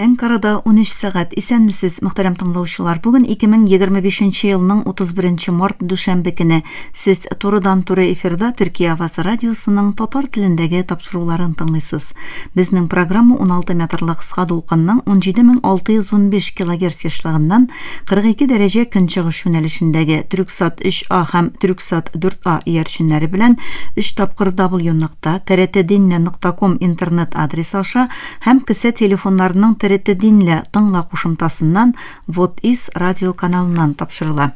Анкарада 13 сәгать. Исәнмесез, мөхтәрәм тыңлаучылар. Бүген 2025 елның 31 март дүшәмбе көне. Сез турыдан-туры эфирда Төркия Авасы радиосының татар телендәге тапшыруларын тыңлыйсыз. Безнең программа 16 метрлык кыска дулкынның 17615 кГц яшьлегеннән 42 дәрәҗә көнчыгыш юнәлешендәге Түрксат 3А һәм Түрксат 4А иярченнәре белән 3 тапкыр www.trtdinne.com интернет адресы аша һәм кесә телефоннарының TRT Dinle тыңла кушымтасыннан Вот Is радио каналыннан тапшырыла.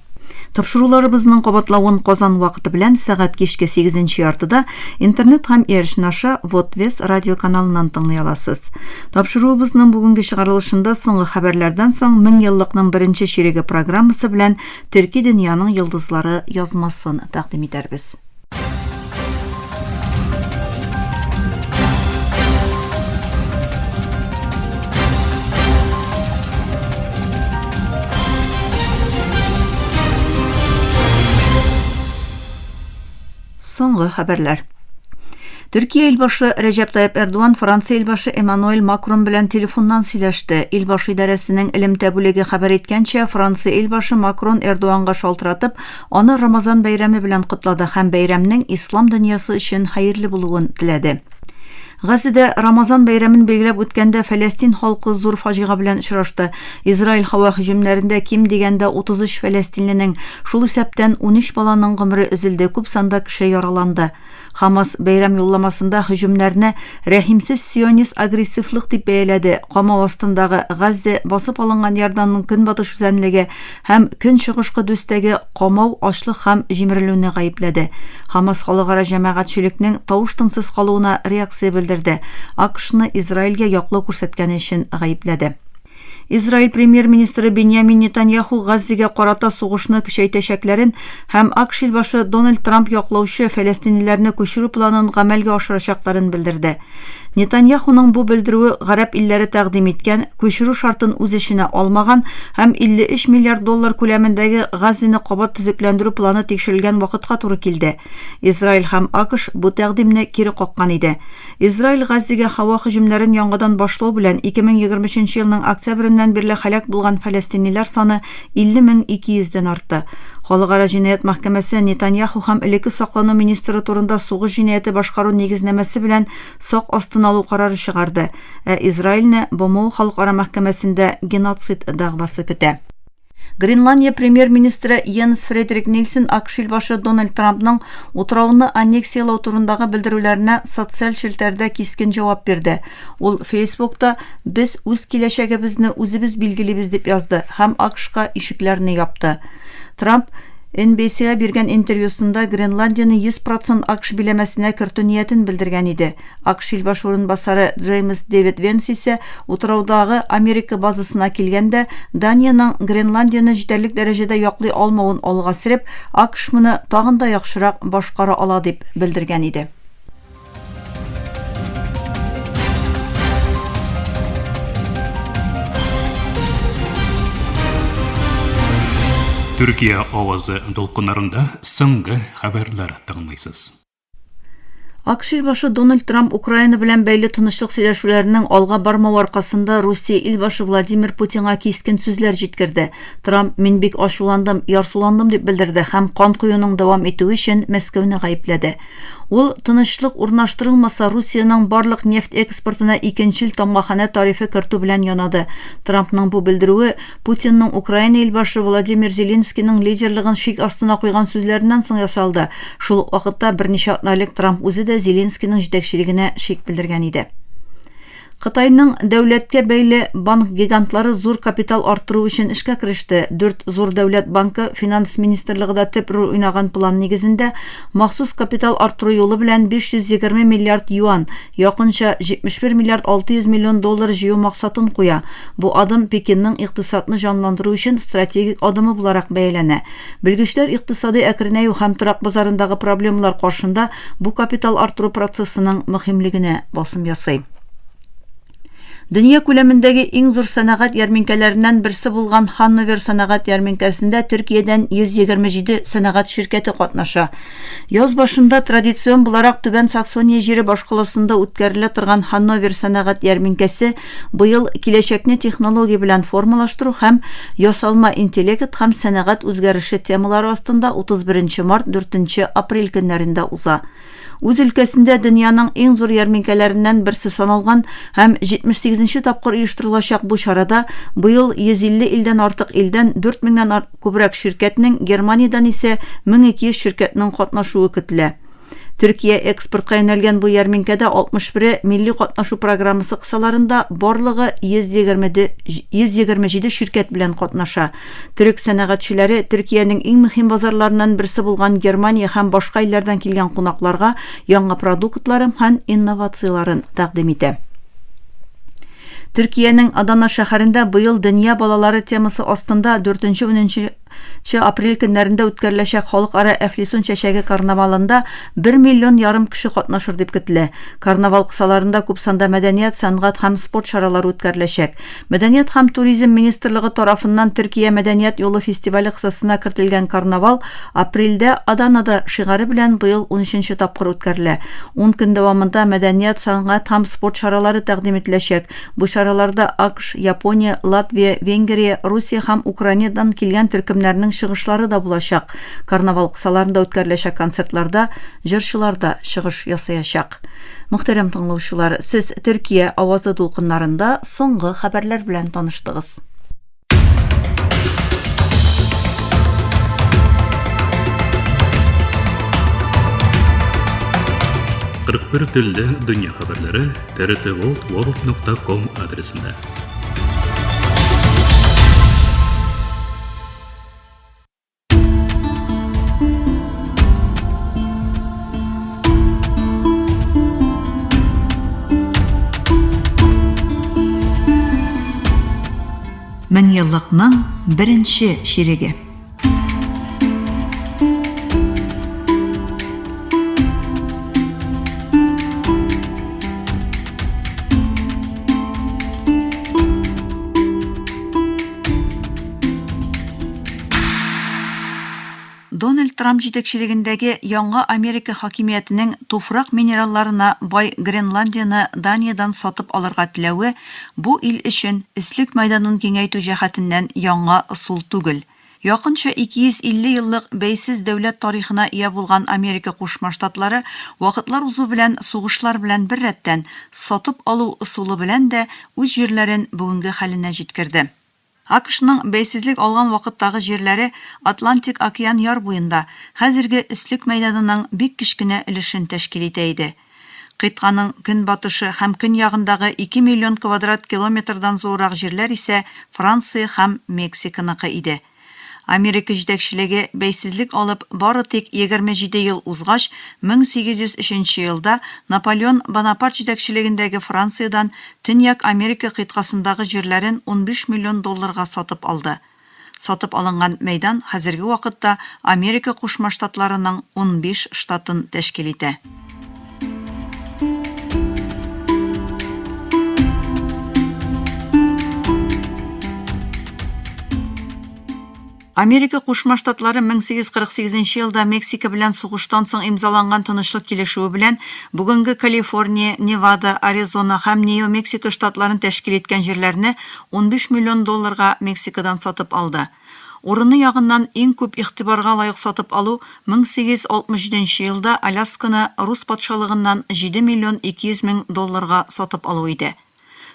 Тапшыруларыбызның кабатлавын Казан вакыты белән сәгать кичке 8 яртыда интернет һәм иярчен аша Вот Вес радио каналыннан тыңлый аласыз. Тапшыруыбызның бүгенге чыгарылышында соңгы хәбәрләрдән соң 1000 еллыкның беренче чиреге программасы белән Төрки дөньяның йолдызлары язмасын тәкъдим итәрбез. Соңгы хәбәрләр. Төркия илбашы Рәҗәп Тайып Эрдуан Франция илбашы Эммануэль Макрон белән телефоннан сөйләште. Илбашы идарәсенең элемтә бүлеге хәбәр иткәнчә, Франция илбашы Макрон Эрдуанга шалтыратып, аны Рамазан бәйрәме белән котлады һәм бәйрәмнең ислам дөньясы өчен хәерле булуын теләде. Газида Рамазан бәйрәмен билгеләп үткәндә Фәләстин халкы зур фаҗига белән очрашты. Израиль һава һөҗүмнәрендә ким дигәндә 33 фәләстинленең, шул исәптән 13 баланың гомере өзелде, күп санда кеше яраланды. Хамас бәйрәм юлламасында һөҗүмнәрне рәхимсез сионист агрессивлык дип бәяләде. Камау астындагы Газда басып алынган ярданның көнбатыш үзәнлеге һәм көнчыгышкы дүстәге камау, ачлык һәм җимерелүне гаепләде. Хамас халыкара җәмәгатьчелекнең тавыш-тынсыз калуына реакция белдерде. АКШны Израильгә яклау күрсәткәне өчен гаепләде. Израиль премьер-министры Беньямин Нетаньяху Газзага карата сугышны көчәйтәчәкләрен һәм АКШ илбашы Дональд Трамп яклаучы фәләстинлеләрне күчерү планын гамәлгә ашырачакларын белдерде. Нетаньяхуның бу белдерүе гарәп илләре тәкъдим иткән, күчерү шартын үз эшенә алмаган һәм 53 миллиард доллар күләмендәге Газзаны кабат төзекләндерү планы тикшерелгән вакытка туры килде. Израиль һәм АКШ бу тәкъдимне кире каккан иде. Израиль Газзага һава һөҗүмнәрен яңадан башлау белән 2023 елның октябреннән бирле һәлак булган фәләстинлеләр саны 50,200дән артты. Халыкара җинаять мәхкәмәсе Нетаньяху һәм элекке саклану министры турында сугыш җинаяты башкару нигезнәмәсе белән сак астына алу карары чыгарды. Израильне БМО халыкара мәхкәмәсендә геноцид дәгъвасы көтә. Гренландия премьер-министры Йенс Фредерик Нильсон АКШ илбашы Дональд Трампның утрауны аннексиялау турындагы белдерүләренә социаль челтәрдә кискен җавап бирде. Ул Фейсбукта "Без үз киләчәгебезне үзебез билгелибез" дип язды һәм АКШка ишекләрне япты. Трамп NBC'га биргән интервьюсында Гренландияны 100% АКШ биләмәсенә кертү ниятен белдергән иде. АКШ илбашы урынбасары Джеймс Дэвид Венс исә утраудагы Америка базасына килгәндә Данияның Гренландияны җитәрлек дәрәҗәдә яклый алмавын алга сөреп, АКШ моны тагын да яхшырак башкара ала дип белдергән иде. Төркия авазы дулкыннарында соңгы хәбәрләр тыңлыйсыз. АКШ илбашы Дональд Трамп Украина белән бәйле тынычлык сөйләшүләренең алга бармау аркасында Русия илбашы Владимир Путинга кискен сүзләр җиткерде. Трамп "Мин бик ачуландым, ярсуландым" дип белдерде һәм кан куюның дәвам итүе өчен Мәскәүне гаепләде. Ул тынычлык урнаштырылмаса Русиянең барлык нефть экспортына икенчел тамгахана тарифы кертү белән янады. Трампның бу белдерүе Путинның Украина илбашы Владимир Зеленскийның лидерлыгын шик астына куйган сүзләреннән соң ясалды. Шул ук вакытта берничә атналык Трамп үзе дә Зеленскийның җитәкчелегенә шик белдергән иде. Кытайның дәүләткә бәйле банк гигантлары зур капитал арттыру өчен эшкә кереште. 4 зур дәүләт банкы финанс министрлыгында төп роль уйнаган план нигезендә махсус капитал арттыру юлы белән 520 миллиард юан, якынча 71 миллиард 600 миллион доллар җыю максатын куя. Бу адым Пекинның икътисадны җанландыру өчен стратегик адымы буларак бәяләнә. Белгечләр икътисади әкренәю һәм торак базарындагы проблемалар каршында бу капитал арттыру процессының мөһимлегенә басым ясый. Дөнья күләмендәге иң зур сәнәгать ярминкәләреннән берсе булган Ханновер сәнәгать ярминкәсендә Төркиядән 127 сәнәгать ширкәте катнаша. Яз башында традицион буларак Түбән Саксония җире башкаласында үткәрелә торган Ханновер сәнәгать ярминкәсе быел киләчәкне технология белән формалаштыру һәм ясалма интеллект һәм сәнәгать үзгәреше темалары астында 31 март 4 апрель көннәрендә уза. Үз өлкәсендә дөньяның иң зур ярминкәләреннән берсе саналган һәм 78-нче тапкыр оештырылачак бу чарада быел 150 илдән артык илдән 4000-нән күбрәк ширкәтнең, Германиядән исә 1200 ширкәтнең катнашуы көтелә. Төркия экспортка юнәлгән бу ярминкәдә 61 милли катнашу программасы кысаларында барлыгы 127 ширкәт белән катнаша. Төрек сәнәгатьчеләре Төркиянең иң мөһим базарларыннан берсе булган Германия һәм башка илләрдән килгән кунакларга яңа продуктларын һәм инновацияларын тәкъдим итә. Төркиянең Адана шәһәрендә быел дөнья балалары темасы астында 4-10 апрель көннәрендә үткәреләчәк халыкара Әфлисун чәчәге карнавалында 1,5 миллион кеше катнашыр дип көтелә. Карнавал кысаларында күп санда мәдәният, сәнгать һәм спорт чаралары үткәреләчәк. Мәдәният һәм туризм министрлыгы тарафыннан Төркия мәдәният юлы фестивале кысасына кертелгән карнавал апрельдә Аданада шигары белән быел 13-нче тапкыр үткәрелә. 10 көн дәвамында мәдәният, сәнгать һәм спорт чаралары тәкъдим ителәчәк. Бу чараларда АКШ, Япония, Латвия, Венгрия, Русия һәм Украинадан килгән төркемнәрнең чыгышлары да булачак. Карнавал кысаларында үткәреләчәк концертларда җырчылар да чыгыш ясаячак. Мөхтәрәм тыңлаучылар, сез Төркия авазы дулкыннарында соңгы хәбәрләр белән таныштыгыз. Кырык телдә дөнья хәбәрләре trtworld.com адресында. Мен еллыкның беренче ширеге. Дональд Трамп җитәкчелегендәге яңа Америка хакимиятенең туфрак минералларына бай Гренландияны Даниядан сатып алырга теләве бу ил өчен эслек мәйданын киңәйтү җәһәтеннән яңа ысул түгел. Якынча 250 еллык бәйсез дәүләт тарихына ия булган Америка Кушма Штатлары вакытлар узу белән, сугышлар белән бер рәттән сатып алу ысулы белән дә үз җирләрен бүгенге хәленә җиткерде. АКШның бәйсезлек алган вакыттагы җирләре Атлантик океан яр буенда, хәзерге өслек мәйданының бик кечкенә өлешен тәшкил итә иде. Кыйтканың көнбатышы һәм көньягындагы 2 миллион квадрат километрдан зуррак җирләр исә Франция һәм Мексиканыкы иде. Америка җитәкчелеге бәйсезлек алып бары тик 27 ел узгач, 1803 елда Наполеон Бонапарт җитәкчелегендәге Франциядән Төньяк Америка кыйткасындагы җирләрен 15 миллион долларга сатып алды. Сатып алынган мәйдан хәзерге вакытта Америка Кушма Штатларының 15 штатын тәшкил итә. Америка Кушма Штатлары 1848 елда Мексика белән сугыштан соң имзаланган тынычлык килешүе белән бүгенге Калифорния, Невада, Аризона һәм Нью-Мексико штатларын тәшкил иткән җирләрне 15 миллион долларга Мексикадан сатып алды. Урыны ягыннан иң күп игътибарга лаек сатып алу 1867 елда Алясканы Рус патшалыгыннан 7 миллион 200 мең долларга сатып алу иде.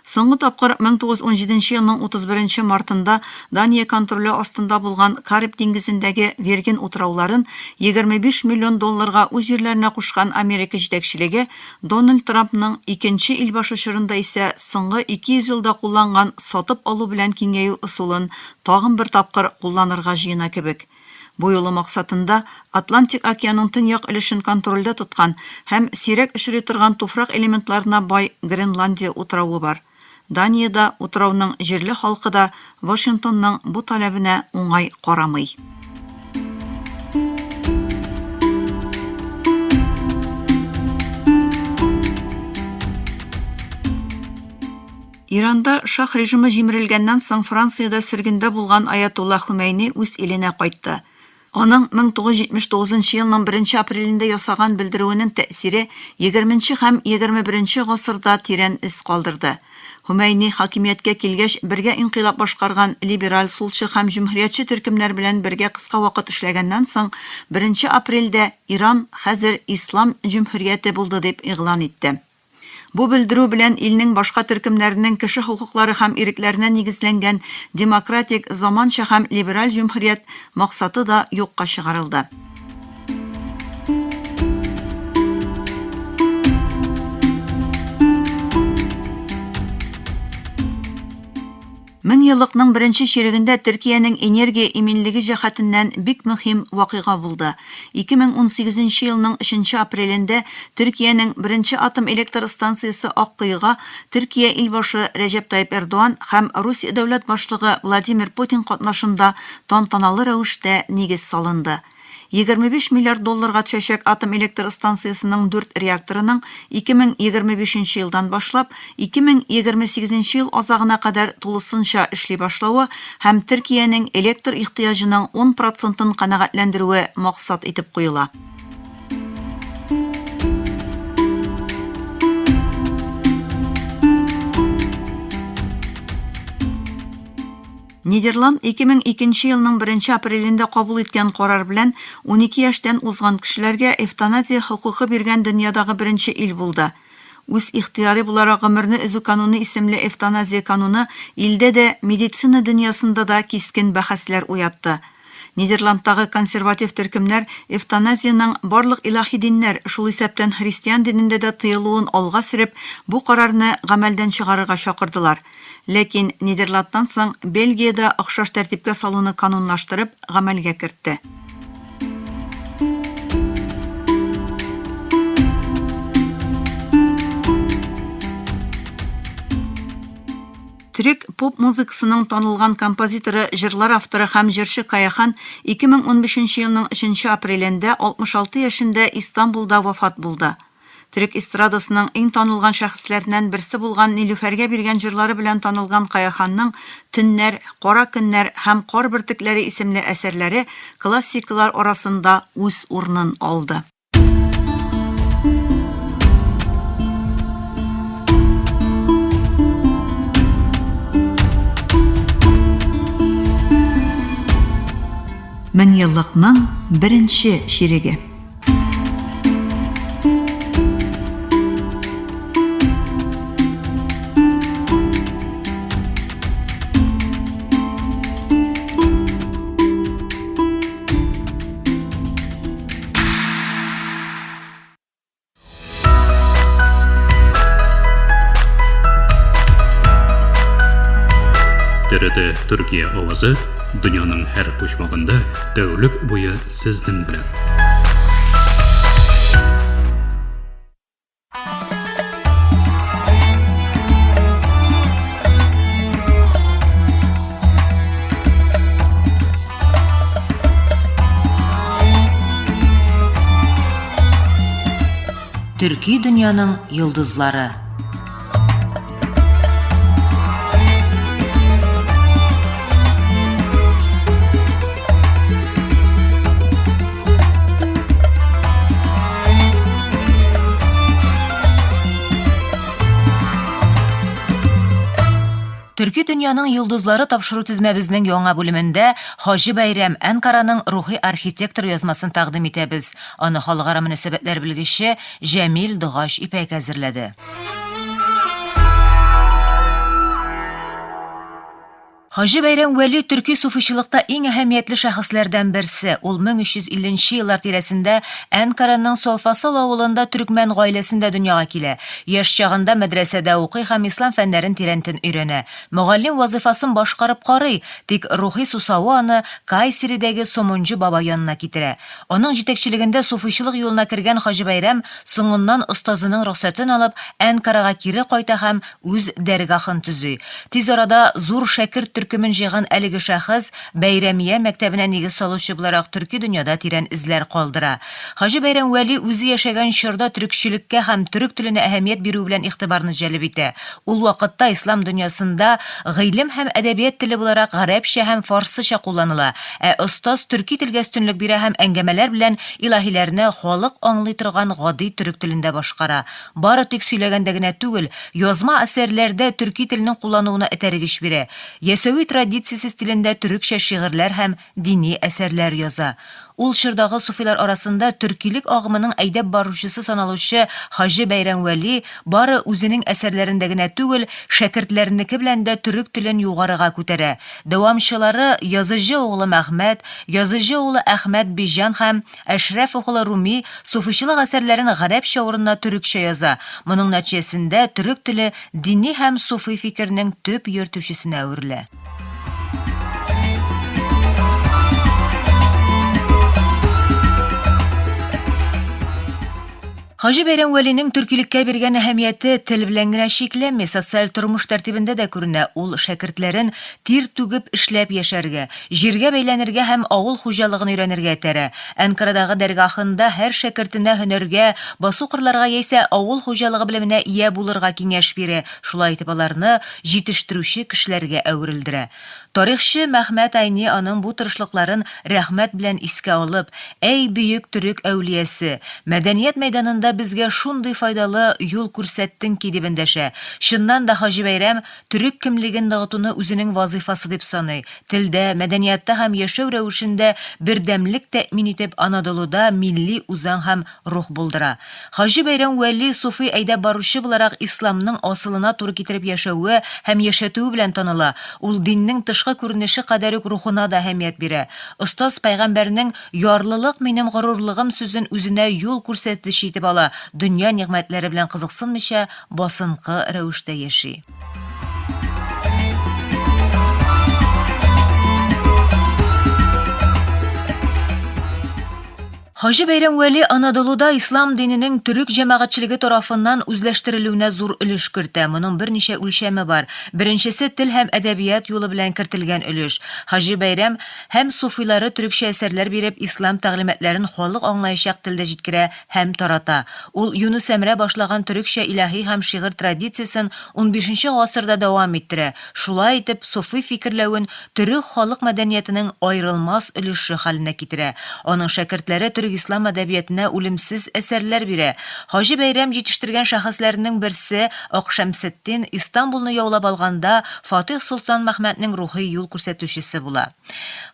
Соңгы тапкыр 1917 елның 31 мартында Дания контроле астында булган Кариб диңгезендәге Виргин утрауларын 25 миллион долларга үз җирләренә кушкан Америка җитәкчелеге Дональд Трампның икенче илбашы чорында исә соңгы 200 елда кулланган сатып алу белән киңәю ысулын тагын бер тапкыр кулланырга җыена кебек. Бу юлы максатында Атлантик океанның төньяк өлешен контрольдә тоткан һәм сирәк очрый торган туфрак элементларына бай Гренландия утравы бар. Данияда утрауның җирле халкы да Вашингтонның бу таләбенә уңай карамый. Иранда шах режимы җимерелгәннән соң Франциядә сөргендә булган Аятулла Хомейни үз иленә кайтты. Аның 1979 елның 1 апрелендә ясаган белдерүенең тәэсире 20 һәм 21 гасырда тирән из калдырды. Хомейни хакимияткә килгәч, бергә инкыйлаб башкарган либераль, сулчы һәм җумһуриятчы төркемнәр белән бергә кыска вакыт эшләгәннән соң 1 апрельдә Иран хәзер ислам җумһурияте булды дип игълан итте. Бу белдерү белән илнең башка төркемнәренең кеше хукуклары һәм ирекләренә нигезләнгән демократик, заманча һәм либераль җумһурият максаты да юкка чыгарылды. Мең еллыкның беренче чирегендә Төркиянең энергия иминлеге җәһәтеннән бик мөһим вакыйга булды. 2018 елның 3 апрелендә Төркиянең беренче атом электр станциясе Аккыйга Төркия илбашы Рәҗәп Тайип Эрдоан һәм Русия дәүләт башлыгы Владимир Путин катнашында тантаналы рәвештә нигез салынды. 25 миллиард долларга төшәчәк атом электр станциясының 4 реакторының 2025 елдан башлап 2028 ел азагына кадәр тулысынча эшли башлавы һәм Төркиянең электр ихтыяҗының 10% канәгатьләндерүе максат итеп куела. Нидерланд 2002 елның 1 апрелендә кабул иткән карар белән 12 яшьтән узган кешеләргә эвтаназия хокукы биргән дөньядагы беренче ил булды. Үз ихтыяры буларак гомерне өзү кануны исемле эвтаназия кануны илдә дә медицина дөньясында да кискен бәхәсләр уятты. Нидерландтагы консерватив төркемнәр эвтаназияның барлык илаһи диннәр, шул исәптән христиан динендә дә тыелуын алга сөреп, бу карарны гамәлдән чыгарырга чакырдылар. Ләкин Нидерландтан соң Бельгиядә охшаш тәртипкә салуны канунлаштырып гамәлгә кертте. Төрек поп музыкасының танылган композиторы, җырлар авторы һәм җырчы Каяхан 2015 елның 3 апрелендә 66 яшендә Истанбулда вафат булды. Төрек эстрадасының иң танылган шәхесләреннән берсе булган Нилүфәргә биргән җырлары белән танылган Каяханның Төннәр, Кара көннәр һәм Кар бөртекләре исемле әсәрләре классиклар арасында үз урынын алды. Мең еллыкның беренче чиреге. TRT Türkiye Ovazı dünyanın her kuşmağında tәүлек буе сездин белән. Төрки дөньяның йолдызлары. Төрки дөньяның йолдызлары тапшыру тизмәбезнең яңа бүлемендә Хаҗи Бәйрәм Әнкараның рухи архитектор язмасын тәкъдим итәбез. Аны халыкара мөнәсәбәтләр белгече Җәмил Дугаш Ипәк әзерләде. Хаҗи Бәйрәм Вәли төрки суфичылыкта иң әһәмиятле шәхесләрдән берсе. Ул 1350 еллар тирәсендә Әнкараның Солфасал авылында төркмән гаиләсендә дөньяга килә. Яшь чагында мәдрәсәдә укый һәм ислам фәннәрен тирәнтен өйрәнә. Мөгаллим вазифасын башкарып карый, тик рухи сусавы аны Кайсеридәге Сомонҗы баба янына китерә. Аның җитәкчелегендә суфичылык юлына кергән Хаҗи Бәйрәм соңыннан остазының рөхсәтен алып Әнкарага кире кайта һәм үз дәргахын төзи. Тиз арада зур шәкерт төркемен җыйган әлеге шәхес Бәйрәмия мәктәбенә нигез салучы буларак төрки дөньяда тирән эзләр калдыра. Хаҗи Бәйрәм Вәли үзе яшәгән чорда төрекчелеккә һәм төрек теленә әһәмият бирү белән игътибарны җәлеп итә. Ул вакытта ислам дөньясында гыйлем һәм әдәбият теле буларак гарәпчә һәм фарсыча кулланыла. Остаз төрки телгә өстенлек бирә һәм әңгәмәләр белән илаһиләрне халык аңлый торган гади төрек телендә башкара. Бары тик сөйләгәндә генә түгел, язма әсәрләрдә төрки теленең куллануына этәргеч бирә. Ясәви традициясе стилендә төрекчә шигырьләр һәм дини әсәрләр яза. Ул чордагы суфилар арасында төркилек агымының әйдәп баручысы саналучы Хаҗи Бәйрәм Вәли бары үзенең әсәрләрендә генә түгел, шәкертләренеке белән дә төрек телен югарыга күтәрә. Дәвамчылары Языҗы углы Мәхмәд, Языҗы углы Әхмәд Биҗан һәм Әшрәф углы Руми суфичылык әсәрләрен гарәпчә урынына төрекчә яза. Моның нәтиҗәсендә төрек теле дини һәм суфи фикернең төп йөртүчесенә әверелә. Хаҗи Бәйрәм Вәлинең төркилеккә биргән әһәмияте тел белән генә шикләнми, социаль тормыш тәртибендә дә күренә. Ул шәкертләрен тир түгеп эшләп яшәргә, җиргә бәйләнергә һәм авыл хуҗалыгын өйрәнергә этәрә. Әнкарадагы дәргахында һәр шәкертенә һөнәргә, басу кырларга яисә авыл хуҗалыгы белеменә ия булырга киңәш бирә. Шулай итеп аларны җитештерүче кешеләргә әверелдерә. Тарихчы Мәхмәт Айни аның бу тырышлыкларын рәхмәт белән искә алып, "Әй бөек төрек әүлиясе, мәдәният мәйданында безгә шундый файдалы юл күрсәттең ки" дип эндәшә. Чыннан да Хаҗи Бәйрәм төрек кимлеген ныгытуны үзенең вазифасы дип саный. Телдә, мәдәниятта һәм яшәү рәвешендә бердәмлек тәэмин итеп Анадолуда милли үзаң һәм рух булдыра. Хаҗи Бәйрәм Вәли суфи әйдәп баручы буларак исламның асылына туры китереп яшәүе һәм яшәтүе белән таныла. Ул диннең тышкы күренеше кадәр үк рухына да әһәмият бирә. Остаз пәйгамбәрнең "Ярлылык минем горурлыгым" сүзен үзенә юл күрсәтүче итеп ала. Дөнья нигъмәтләре белән кызыксынмыйча, басынкы рәвештә яши. Хаҗи Бәйрәм Вәли Анадолуда ислам диненең төрек җәмәгатьчелеге тарафыннан үзләштерелүенә зур өлеш кертә. Моның берничә үлчәме бар. Беренчесе тел һәм әдәбият юлы белән кертелгән өлеш. Хаҗи Бәйрәм һәм суфилары төрекчә әсәрләр биреп, ислам тәгълиматларын халык аңлаячак телдә җиткерә һәм тарата. Ул Юнус Әмрә башлаган төрекчә илаһи һәм шигырь традициясен 15нче гасырда дәвам иттерә. Шулай итеп, суфи фикерләвен төрек халык мәдәниятенең аерылмас өлеше хәленә китерә. Аның шәкертләре ислам әдәбиятына үлемсез әсәрләр бирә. Хаҗи Бәйрәм җитештергән шәхесләрнең берсе Акшәмсетдин Истанбулны яулап алганда Фатих Солтан Мәхмәтнең рухи юл күрсәтүчесе була.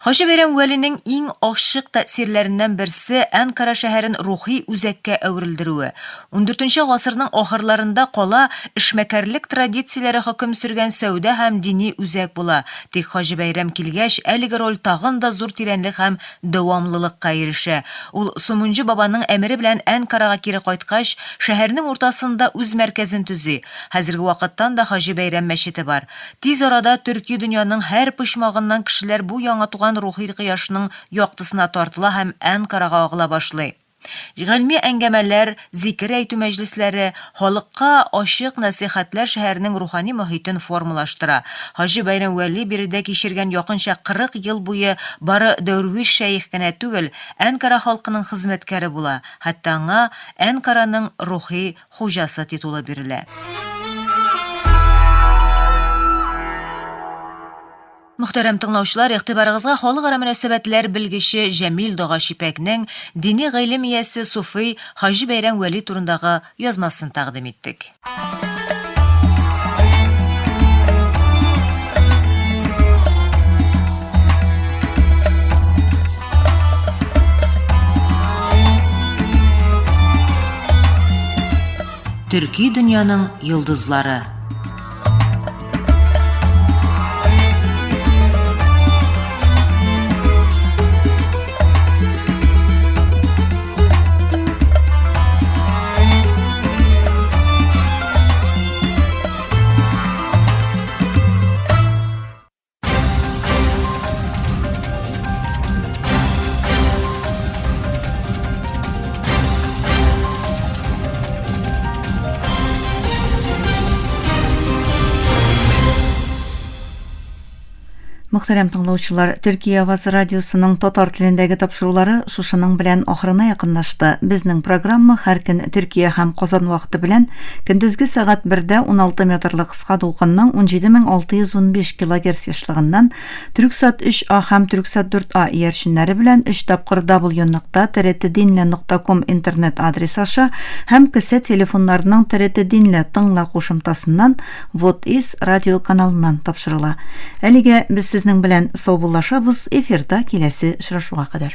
Хаҗи Бәйрәм Вәлинең иң ачык тәэсирләреннән берсе Әнкара шәһәрен рухи үзәккә әверелдерүе. 14нче гасырның ахырларында кала эшмәкәрлек традицияләре хөкем сөргән сәүдә һәм дини үзәк була. Тик Хаҗи Бәйрәм килгәч, әлеге роль тагын да зур тирәнлек һәм дәвамлылыкка ирешә. Ул Сумунҗы бабаның әмере белән Әнкарага кире кайткач, шәһәрнең уртасында үз мәркәзен төзи. Хәзерге вакыттан да Хаҗи Бәйрәм мәчете бар. Тиз арада төрки дөньяның һәр почмагыннан кешеләр бу яңа туган рухи кояшның яктысына тартыла һәм Әнкарага агыла башлый. Гыйльми әңгәмәләр, зикер әйтү мәҗлесләре, халыкка ачык нәсихәтләр шәһәрнең рухани мохитен формалаштыра. Хаҗи Бәйрәм Вәли биредә кичергән якынча 40 ел буе бары дәрвиш шәйх кенә түгел, Әнкара халкының хезмәткәре була. Хәтта аңа Әнкараның рухи хуҗасы титулы бирелә. Мөхтәрәм тыңлаучылар, игътибарыгызга халыкара мөнәсәбәтләр белгече Җәмил Дагашипәкнең дини гыйлем иясе суфи Хаҗи Бәйрәм Вәли турындагы язмасын тәкъдим иттек. Төрки дөньяның йолдызлары. Мөхтәрәм тыңлаучылар, Төркия Авазы радиосының татар телендәге тапшырулары шушының белән ахырына якынлашты. Безнең программа һәр көн Төркия һәм Казан вакыты белән көндезге сәгать 1дә 16 метрлык кыска дулкынның 17615 кГц яшьлыгыннан Түрксат 3А һәм Түрксат 4А иярченнәре белән 3 тапкыр w.trtdinle.com интернет адресы аша һәм кесә телефоннарының TRT Dinle тыңла кушымтасыннан Вот из радио каналыннан тапшырыла. Әлегә без сезнең белән саубуллашабыз, эфирда киләсе очрашуга кадәр.